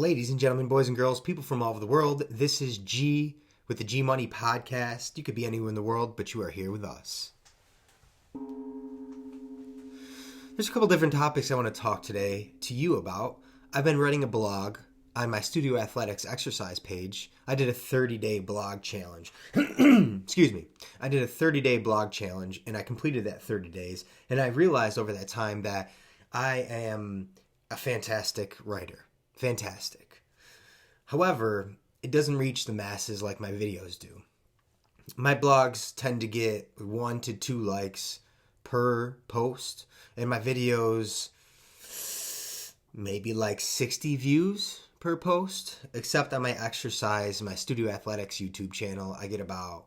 Ladies and gentlemen, boys and girls, people from all over the world, this is G with the G Money Podcast. You could be anywhere in the world, but you are here with us. There's a couple different topics I want to talk today to you about. I've been writing a blog on my Studio Athletics exercise page. I did a 30-day blog challenge. Excuse me. I did a 30-day blog challenge, and I completed that 30 days. And I realized over that time that I am a fantastic writer. Fantastic. However, it doesn't reach the masses like my videos do. My blogs tend to get 1 to 2 likes per post, and my videos maybe like 60 views per post, except on my exercise, my Studio Athletics YouTube channel, I get about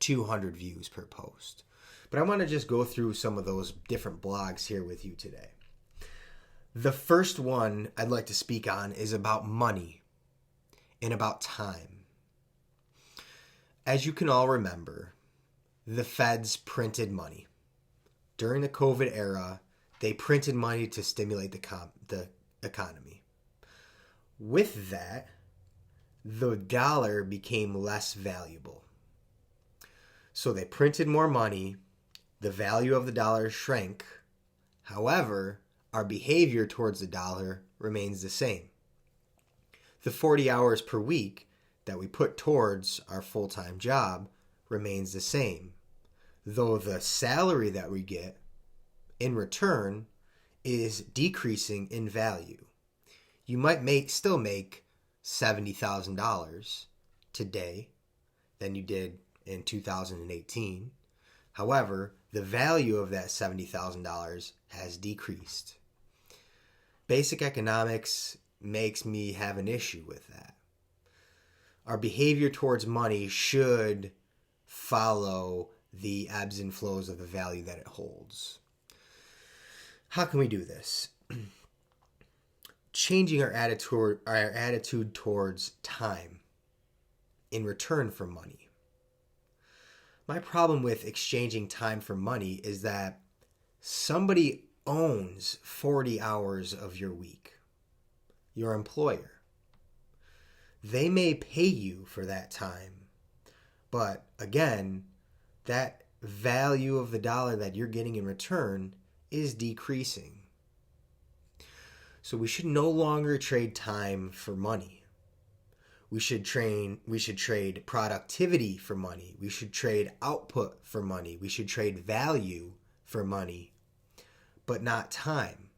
200 views per post. But I want to just go through some of those different blogs here with you today. The first one I'd like to speak on is about money and about time. As you can all remember, the feds printed money. During the COVID era, they printed money to stimulate the economy. With that, the dollar became less valuable. So they printed more money, the value of the dollar shrank. However, our behavior towards the dollar remains the same. The 40 hours per week that we put towards our full-time job remains the same, though the salary that we get in return is decreasing in value. You might still make $70,000 today than you did in 2018. However, the value of that $70,000 has decreased. Basic economics makes me have an issue with that. Our behavior towards money should follow the ebbs and flows of the value that it holds. How can we do this? Changing our attitude towards time in return for money. My problem with exchanging time for money is that somebody owns 40 hours of your week. Your employer. They may pay you for that time, but again, that value of the dollar that you're getting in return is decreasing. So we should no longer trade time for money. We should trade productivity for money. We should trade output for money. We should trade value for money, but not time.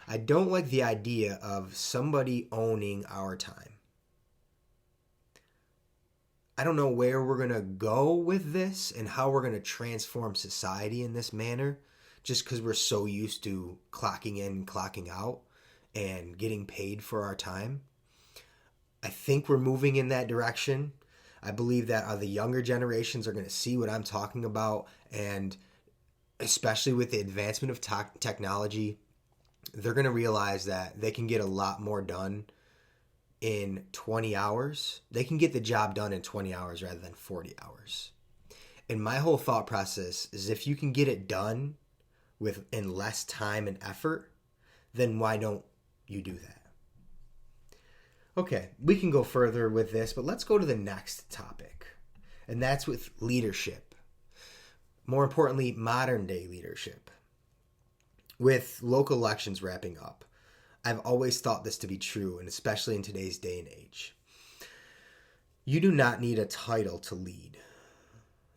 I don't like the idea of somebody owning our time. I don't know where we're going to go with this and how we're going to transform society in this manner, just because we're so used to clocking in, clocking out, and getting paid for our time. I think we're moving in that direction. I believe that the younger generations are going to see what I'm talking about, and especially with the advancement of technology, they're going to realize that they can get a lot more done in 20 hours. They can get the job done in 20 hours rather than 40 hours. And my whole thought process is if you can get it done in less time and effort, then why don't you do that? Okay, we can go further with this, but let's go to the next topic. And that's with leadership. More importantly, modern day leadership. With local elections wrapping up, I've always thought this to be true, and especially in today's day and age. You do not need a title to lead.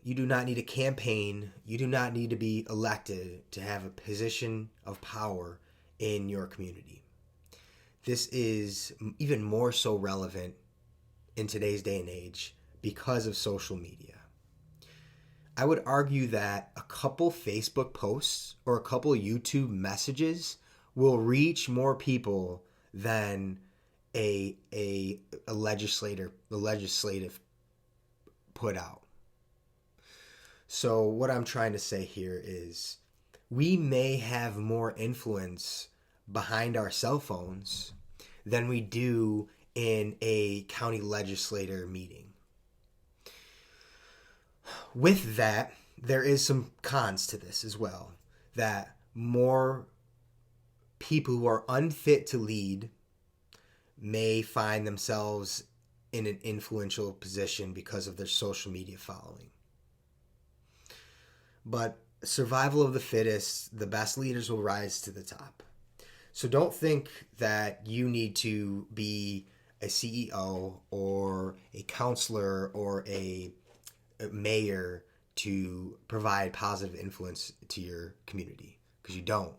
You do not need a campaign. You do not need to be elected to have a position of power in your community. This is even more so relevant in today's day and age because of social media. I would argue that a couple Facebook posts or a couple YouTube messages will reach more people than a legislative put out. So what I'm trying to say here is we may have more influence behind our cell phones than we do in a county legislator meeting. With that, there is some cons to this as well, that more people who are unfit to lead may find themselves in an influential position because of their social media following. But survival of the fittest, the best leaders will rise to the top. So don't think that you need to be a CEO or a counselor or a mayor to provide positive influence to your community, because you don't.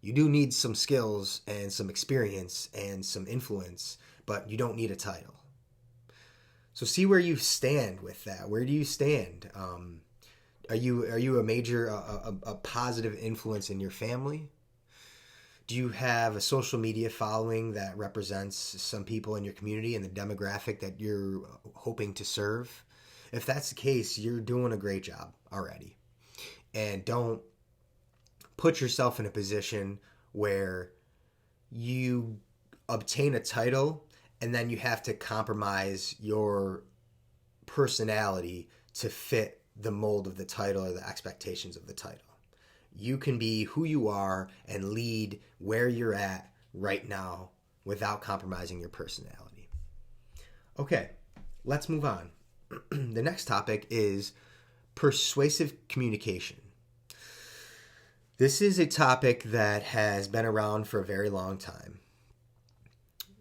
You do need some skills and some experience and some influence, but you don't need a title. So see where you stand with that. Where do you stand? Are you a major a positive influence in your family? Do you have a social media following that represents some people in your community and the demographic that you're hoping to serve? If that's the case, you're doing a great job already. And don't put yourself in a position where you obtain a title and then you have to compromise your personality to fit the mold of the title or the expectations of the title. You can be who you are and lead where you're at right now without compromising your personality. Okay, let's move on. The next topic is persuasive communication. This is a topic that has been around for a very long time.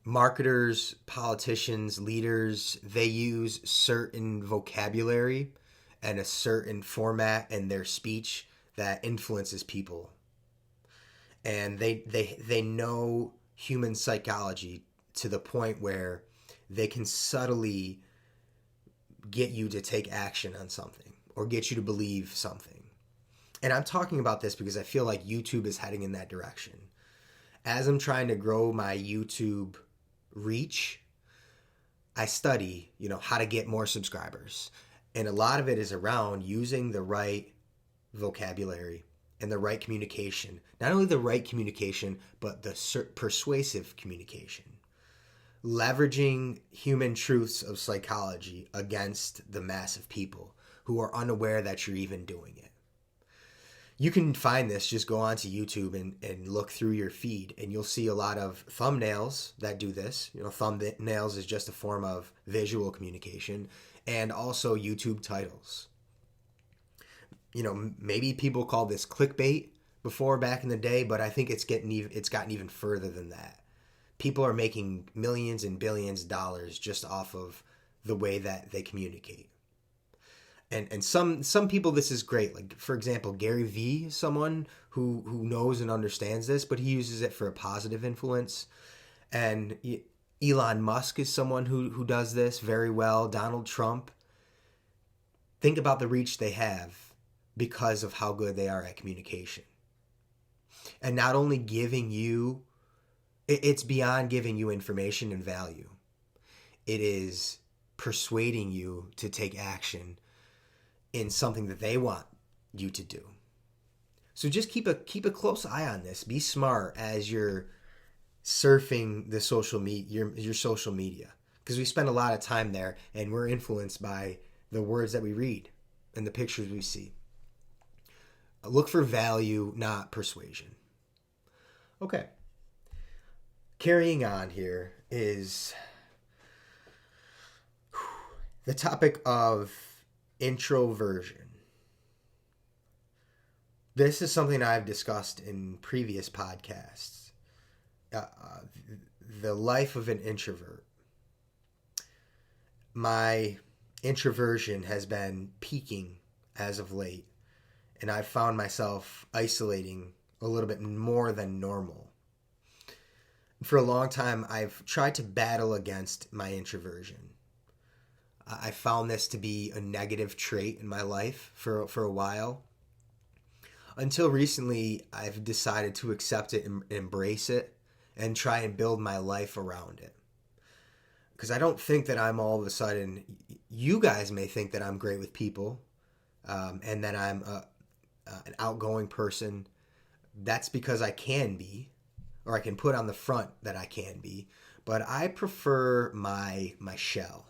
Marketers, politicians, leaders, they use certain vocabulary and a certain format in their speech that influences people. And they know human psychology to the point where they can subtly get you to take action on something or get you to believe something. And I'm talking about this because I feel like YouTube is heading in that direction. As I'm trying to grow my YouTube reach, I study, how to get more subscribers. And a lot of it is around using the right vocabulary and the right communication. Not only the right communication, but the persuasive communication. Leveraging human truths of psychology against the mass of people who are unaware that you're even doing it. You can find this, just go onto YouTube and look through your feed, and you'll see a lot of thumbnails that do this. Thumbnails is just a form of visual communication, and also YouTube titles. Maybe people called this clickbait before back in the day, but I think it's gotten even further than that. People are making millions and billions of dollars just off of the way that they communicate. And some people, this is great. Like, for example, Gary Vee is someone who knows and understands this, but he uses it for a positive influence. And Elon Musk is someone who does this very well. Donald Trump. Think about the reach they have because of how good they are at communication. And not only giving you, it's beyond giving you information and value. It is persuading you to take action in something that they want you to do. So just keep a close eye on this. Be smart as you're surfing the social media, your social media, because we spend a lot of time there, and we're influenced by the words that we read and the pictures we see. Look for value, not persuasion. Okay. Carrying on here is the topic of introversion. This is something I've discussed in previous podcasts. The life of an introvert. My introversion has been peaking as of late, and I've found myself isolating a little bit more than normal. For a long time, I've tried to battle against my introversion. I found this to be a negative trait in my life for a while. Until recently, I've decided to accept it and embrace it and try and build my life around it. Because I don't think that I'm all of a sudden, you guys may think that I'm great with people and that I'm an outgoing person. That's because I can be, or I can put on the front that I can be. But I prefer my shell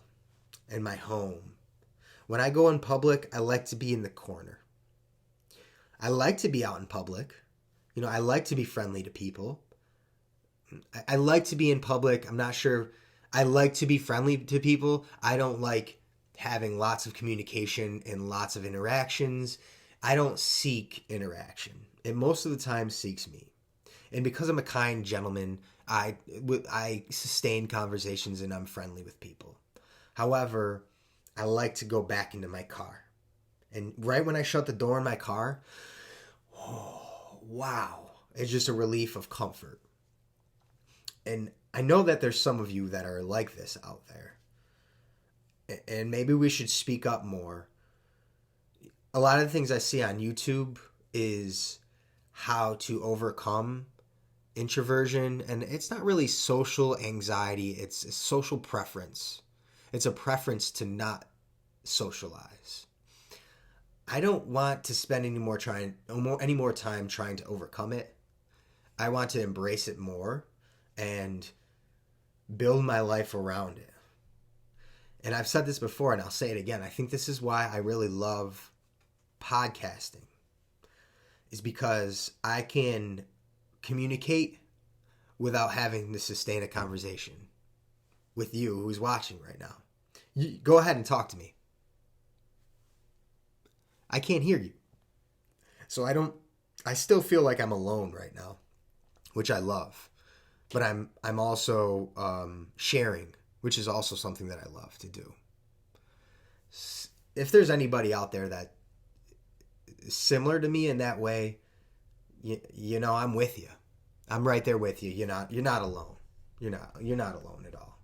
and my home. When I go in public, I like to be in the corner. I like to be out in public. I like to be friendly to people. I like to be in public. I'm not sure. I like to be friendly to people. I don't like having lots of communication and lots of interactions. I don't seek interaction. It most of the time seeks me. And because I'm a kind gentleman, I sustain conversations and I'm friendly with people. However, I like to go back into my car. And right when I shut the door in my car, oh, wow, it's just a relief of comfort. And I know that there's some of you that are like this out there. And maybe we should speak up more. A lot of the things I see on YouTube is how to overcome introversion. And it's not really social anxiety, it's a social preference. It's a preference to not socialize. I don't want to spend any more time trying to overcome it. I want to embrace it more and build my life around it. And I've said this before and I'll say it again. I think this is why I really love podcasting, is because I can communicate without having to sustain a conversation with you who's watching right now. Go ahead and talk to me. I can't hear you. So I still feel like I'm alone right now, which I love. But I'm also sharing, which is also something that I love to do. If there's anybody out there that is similar to me in that way, you know, I'm with you. I'm right there with you. You're not alone. You're not alone at all.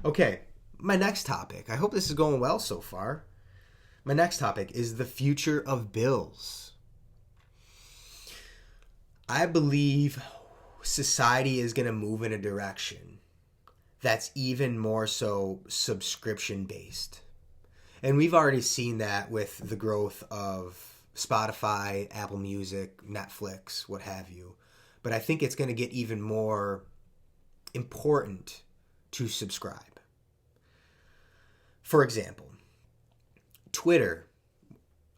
Okay, my next topic. I hope this is going well so far. My next topic is the future of bills. I believe society is going to move in a direction that's even more so subscription based. And we've already seen that with the growth of Spotify, Apple Music, Netflix, what have you. But I think it's going to get even more important to subscribe. For example, Twitter,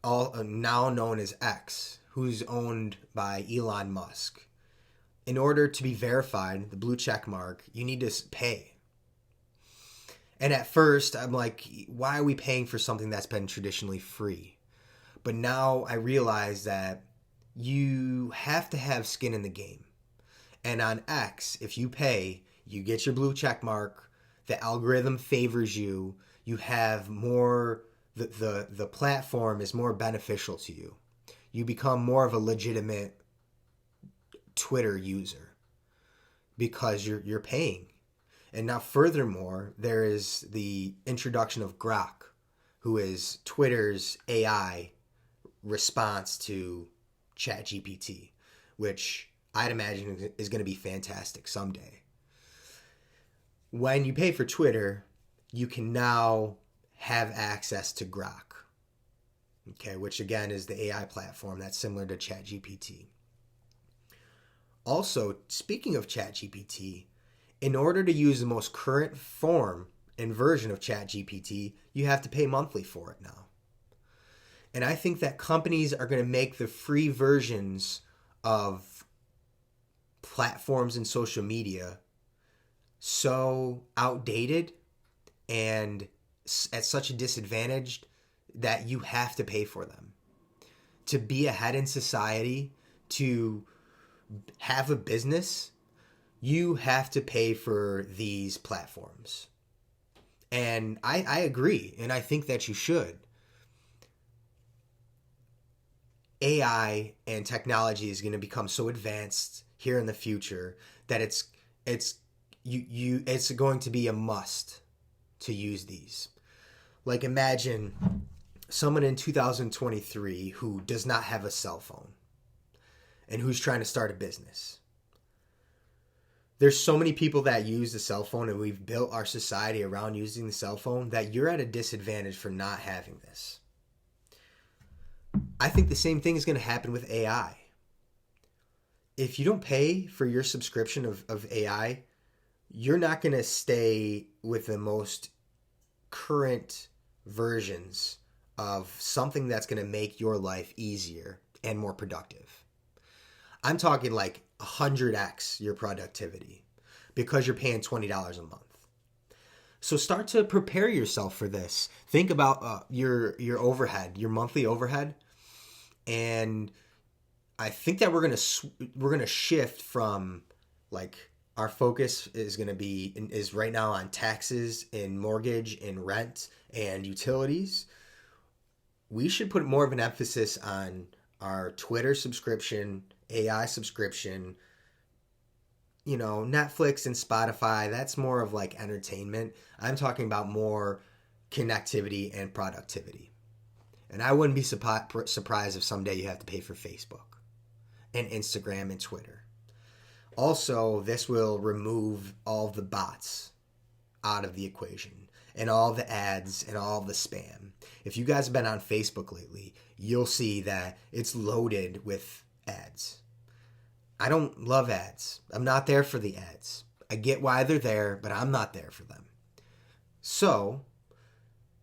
now known as X, who's owned by Elon Musk. In order to be verified, the blue check mark, you need to pay. And at first, I'm like, why are we paying for something that's been traditionally free? But now I realize that you have to have skin in the game. And on X, if you pay, you get your blue check mark, the algorithm favors you, you have more, the platform is more beneficial to you. You become more of a legitimate Twitter user because you're paying. And now furthermore, there is the introduction of Grok, who is Twitter's AI response to ChatGPT, which I'd imagine is going to be fantastic someday. When you pay for Twitter, you can now have access to Grok, okay, which again is the AI platform that's similar to ChatGPT. Also, speaking of ChatGPT, in order to use the most current form and version of ChatGPT, you have to pay monthly for it now. And I think that companies are going to make the free versions of platforms and social media so outdated and at such a disadvantage that you have to pay for them. To be ahead in society, to have a business, you have to pay for these platforms. And I agree, and I think that you should. AI and technology is going to become so advanced here in the future that it's going to be a must to use these. Like imagine someone in 2023 who does not have a cell phone and who's trying to start a business. There's so many people that use the cell phone, and we've built our society around using the cell phone, that you're at a disadvantage for not having this. I think the same thing is going to happen with AI. If you don't pay for your subscription of AI, you're not going to stay with the most current versions of something that's going to make your life easier and more productive. I'm talking like 100x your productivity because you're paying $20 a month. So start to prepare yourself for this. Think about your overhead, your monthly overhead, and I think that we're gonna shift from like our focus is right now on taxes and mortgage and rent and utilities. We should put more of an emphasis on our Twitter subscription, AI subscription, Netflix and Spotify. That's more of like entertainment. I'm talking about more connectivity and productivity. And I wouldn't be surprised if someday you have to pay for Facebook and Instagram and Twitter. Also, this will remove all the bots out of the equation and all the ads and all the spam. If you guys have been on Facebook lately, you'll see that it's loaded with ads. I don't love ads. I'm not there for the ads. I get why they're there, but I'm not there for them. So,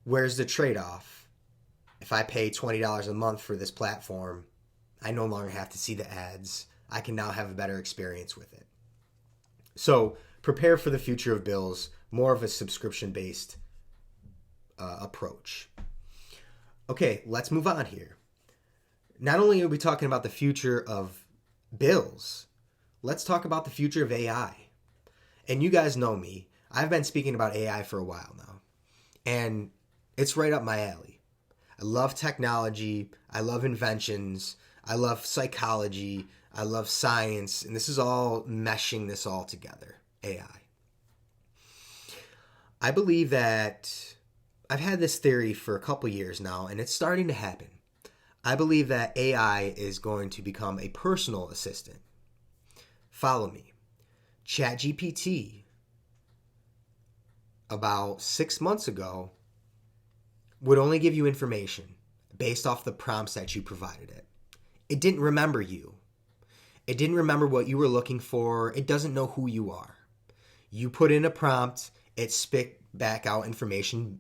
where's the trade-off? If I pay $20 a month for this platform, I no longer have to see the ads. I can now have a better experience with it. So, prepare for the future of bills, more of a subscription-based approach. Okay, let's move on here. Not only are we talking about the future of bills, let's talk about the future of AI. And you guys know me. I've been speaking about AI for a while now. And it's right up my alley. I love technology. I love inventions. I love psychology. I love science. And this is all meshing this all together, AI. I believe that I've had this theory for a couple years now, and it's starting to happen. I believe that AI is going to become a personal assistant. Follow me. ChatGPT, about 6 months ago, would only give you information based off the prompts that you provided it. It didn't remember you. It didn't remember what you were looking for. It doesn't know who you are. You put in a prompt, it spit back out information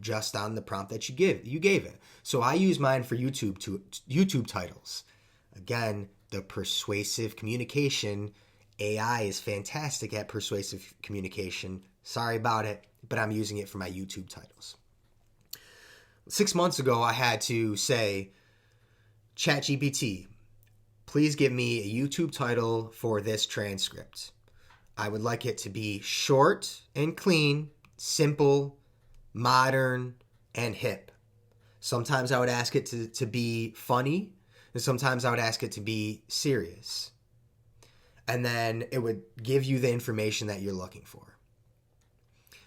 just on the prompt that you gave it. So I use mine for YouTube titles. Again, the Persuasive Communication. AI is fantastic at persuasive communication. Sorry about it, but I'm using it for my YouTube titles. 6 months ago, I had to say, ChatGPT, please give me a YouTube title for this transcript. I would like it to be short and clean, simple, modern, and hip. Sometimes I would ask it to be funny, and sometimes I would ask it to be serious. And then it would give you the information that you're looking for.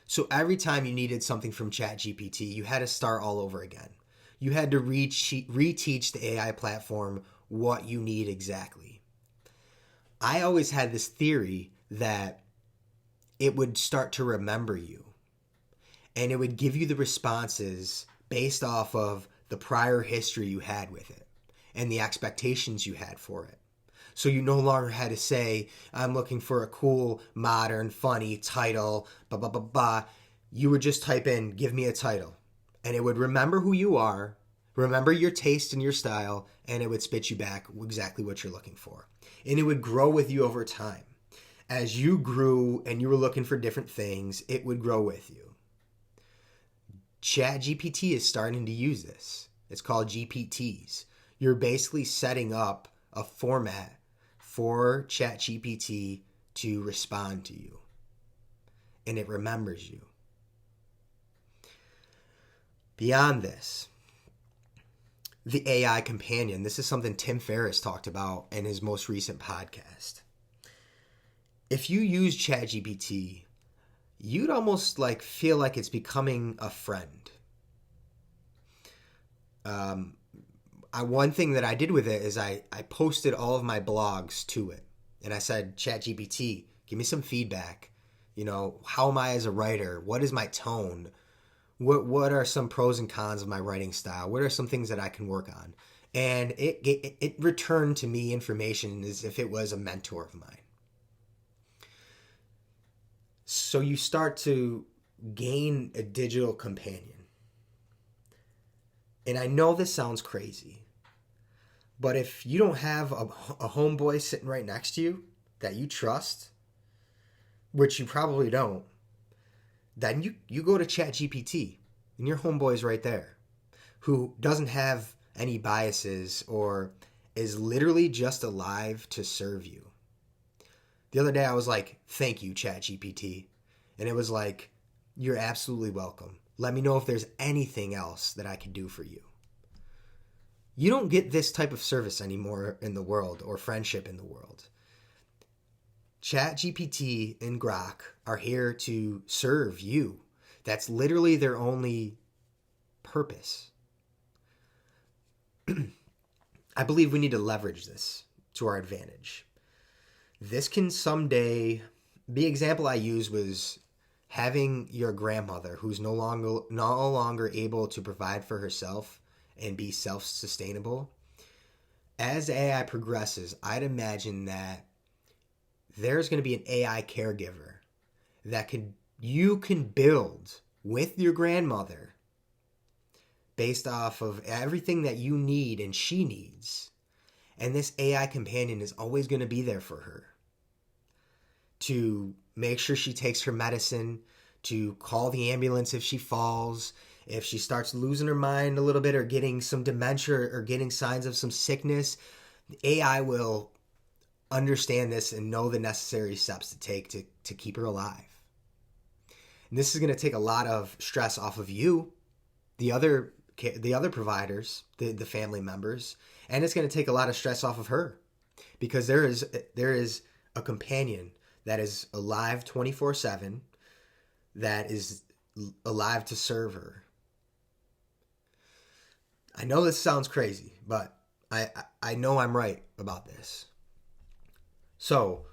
So every time you needed something from ChatGPT, you had to start all over again. You had to reteach the AI platform what you need exactly. I always had this theory that it would start to remember you. And it would give you the responses based off of the prior history you had with it and the expectations you had for it. So you no longer had to say, I'm looking for a cool, modern, funny title, blah, blah, blah, blah. You would just type in, give me a title. And it would remember who you are, remember your taste and your style, and it would spit you back exactly what you're looking for. And it would grow with you over time. As you grew and you were looking for different things, it would grow with you. ChatGPT is starting to use this. It's called GPTs. You're basically setting up a format for ChatGPT to respond to you. And it remembers you. Beyond this, the AI companion. This is something Tim Ferriss talked about in his most recent podcast. If you use ChatGPT, you'd almost feel like it's becoming a friend. One thing that I did with it is I posted all of my blogs to it. And I said, ChatGPT, give me some feedback. How am I as a writer? What is my tone? What are some pros and cons of my writing style? What are some things that I can work on? And it returned to me information as if it was a mentor of mine. So you start to gain a digital companion. And I know this sounds crazy, But if you don't have a homeboy sitting right next to you that you trust, which you probably don't, then you go to ChatGPT and your homeboy's right there who doesn't have any biases or is literally just alive to serve you. The other day I was like, thank you, ChatGPT. And it was like, you're absolutely welcome. Let me know if there's anything else that I can do for you. You don't get this type of service anymore in the world or friendship in the world. ChatGPT and Grok are here to serve you. That's literally their only purpose. I believe we need to leverage this to our advantage. This can someday, the example I used was having your grandmother who's no longer able to provide for herself and be self-sustainable. As AI progresses, I'd imagine that there's going to be an AI caregiver that you can build with your grandmother based off of everything that you need and she needs. And this AI companion is always going to be there for her to make sure she takes her medicine, to call the ambulance if she falls, if she starts losing her mind a little bit or getting some dementia or getting signs of some sickness. The AI will understand this and know the necessary steps to take to keep her alive. And this is going to take a lot of stress off of you, the other providers, the family members, and it's going to take a lot of stress off of her because there is a companion that is alive 24/7, that is alive to serve her. I know this sounds crazy, but I know I'm right about this. So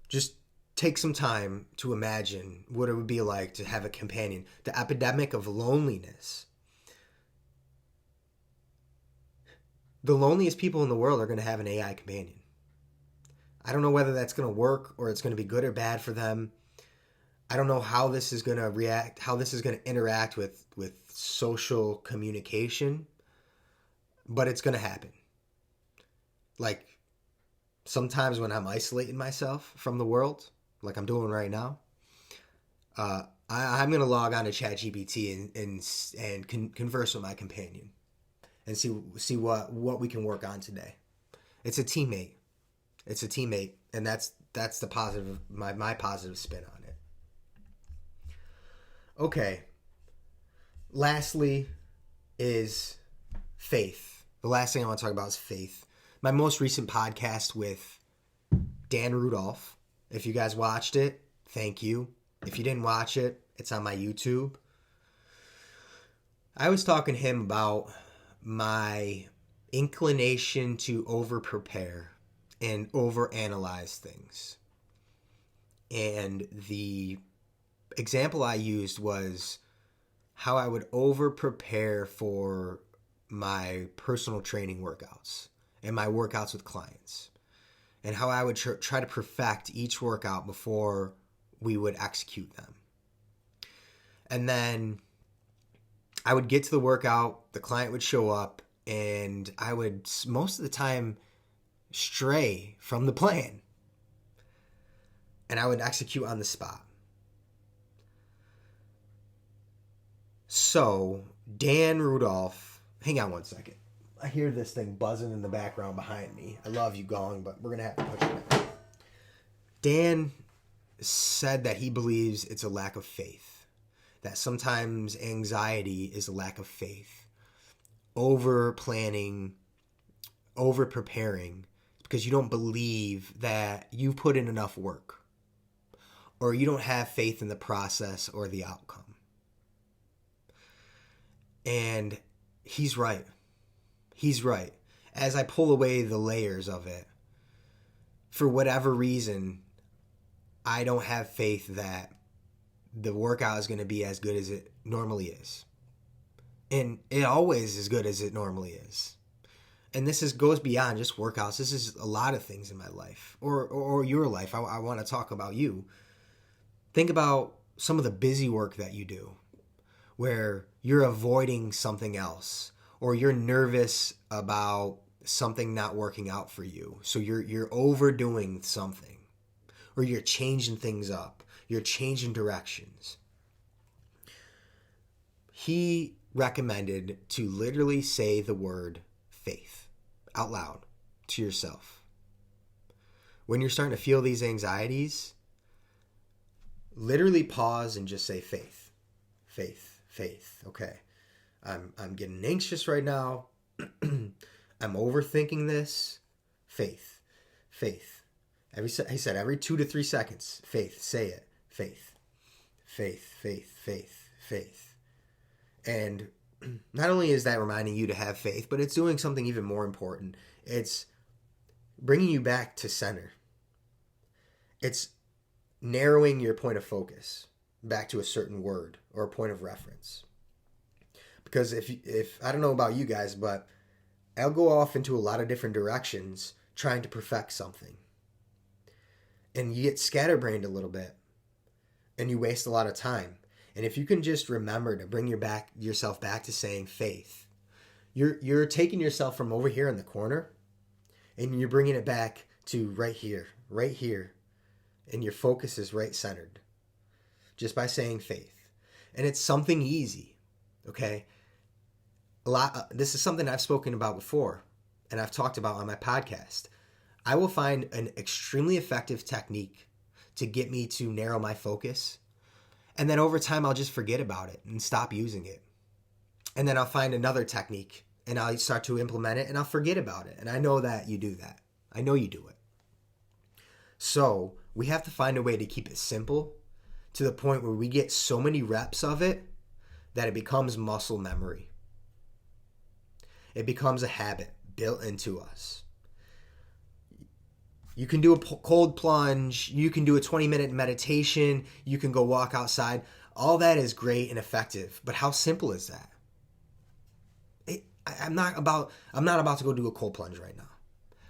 just take some time to imagine what it would be like to have a companion. The epidemic of loneliness. The loneliest people in the world are going to have an AI companion. I don't know whether that's going to work or it's going to be good or bad for them. I don't know how this is going to react, how this is going to interact with social communication, but it's going to happen. Like sometimes when I'm isolating myself from the world, like I'm doing right now, I'm going to log on to ChatGPT and converse with my companion and see what we can work on today. It's a teammate. And that's the positive, my positive spin on it. Okay. Lastly is faith. The last thing I want to talk about is faith. My most recent podcast with Dan Rudolph. If you guys watched it, thank you. If you didn't watch it, it's on my YouTube. I was talking to him about my inclination to over-prepare and over-analyze things. And the example I used was how I would over-prepare for my personal training workouts and my workouts with clients, and how I would try to perfect each workout before we would execute them. And then I would get to the workout, the client would show up, and I would most of the time stray from the plan. And I would execute on the spot. So, Dan Rudolph, hang on one second. I hear this thing buzzing in the background behind me. I love you, Gong, but we're going to have to push it out. Dan said that he believes it's a lack of faith. That sometimes anxiety is a lack of faith. Over planning, over preparing, because you don't believe that you've put in enough work, or you don't have faith in the process or the outcome. And he's right. He's right. As I pull away the layers of it, for whatever reason, I don't have faith that the workout is going to be as good as it normally is. And it always is good as it normally is. And this goes beyond just workouts. This is a lot of things in my life or your life. I want to talk about you. Think about some of the busy work that you do where you're avoiding something else, or you're nervous about something not working out for you. So you're overdoing something, or you're changing things up. You're changing directions. He recommended to literally say the word faith out loud to yourself. When you're starting to feel these anxieties, literally pause and just say faith, faith, faith. Okay, I'm getting anxious right now. I'm overthinking this. Faith, faith. He said every 2 to 3 seconds, faith, say it. Faith, faith, faith, faith, faith. And not only is that reminding you to have faith, but it's doing something even more important. It's bringing you back to center. It's narrowing your point of focus back to a certain word or a point of reference. Because if I don't know about you guys, but I'll go off into a lot of different directions trying to perfect something. And you get scatterbrained a little bit. And you waste a lot of time. And if you can just remember to bring yourself back to saying faith, you're taking yourself from over here in the corner and you're bringing it back to right here, and your focus is right centered just by saying faith. And it's something easy, okay? This is something I've spoken about before and I've talked about on my podcast. I will find an extremely effective technique to get me to narrow my focus. And then over time, I'll just forget about it and stop using it. And then I'll find another technique and I'll start to implement it and I'll forget about it. And I know that you do that. I know you do it. So we have to find a way to keep it simple to the point where we get so many reps of it that it becomes muscle memory. It becomes a habit built into us. You can do a cold plunge. You can do a 20-minute meditation. You can go walk outside. All that is great and effective. But how simple is that? I'm not about to go do a cold plunge right now.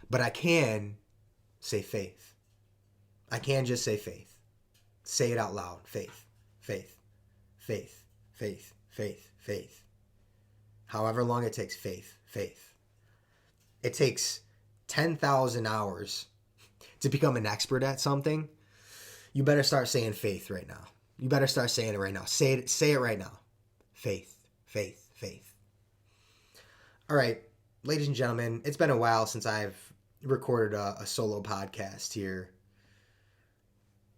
But I can say faith. I can just say faith. Say it out loud. Faith, faith, faith, faith, faith, faith. However long it takes, faith, faith. It takes 10,000 hours to become an expert at something. You better start saying faith right now. You better start saying it right now. Say it right now. Faith, faith, faith. All right, ladies and gentlemen, it's been a while since I've recorded a solo podcast here.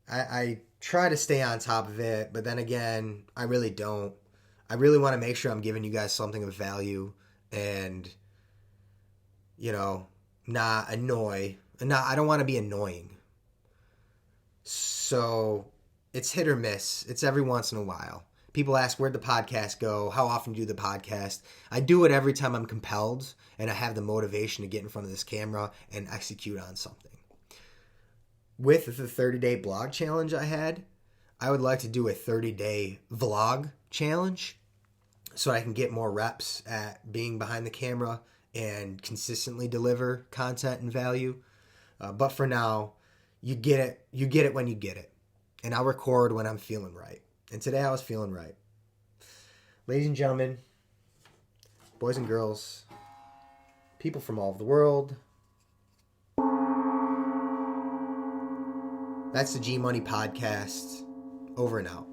I try to stay on top of it, but then again, I really don't. I really want to make sure I'm giving you guys something of value and, not annoy. I don't want to be annoying. So it's hit or miss. It's every once in a while. People ask, where'd the podcast go? How often do you do the podcast? I do it every time I'm compelled and I have the motivation to get in front of this camera and execute on something. With the 30-day blog challenge I would like to do a 30-day vlog challenge so I can get more reps at being behind the camera and consistently deliver content and value. But for now, you get it when you get it. And I'll record when I'm feeling right. And today I was feeling right. Ladies and gentlemen, boys and girls, people from all over the world, that's the G Money Podcast. Over and out.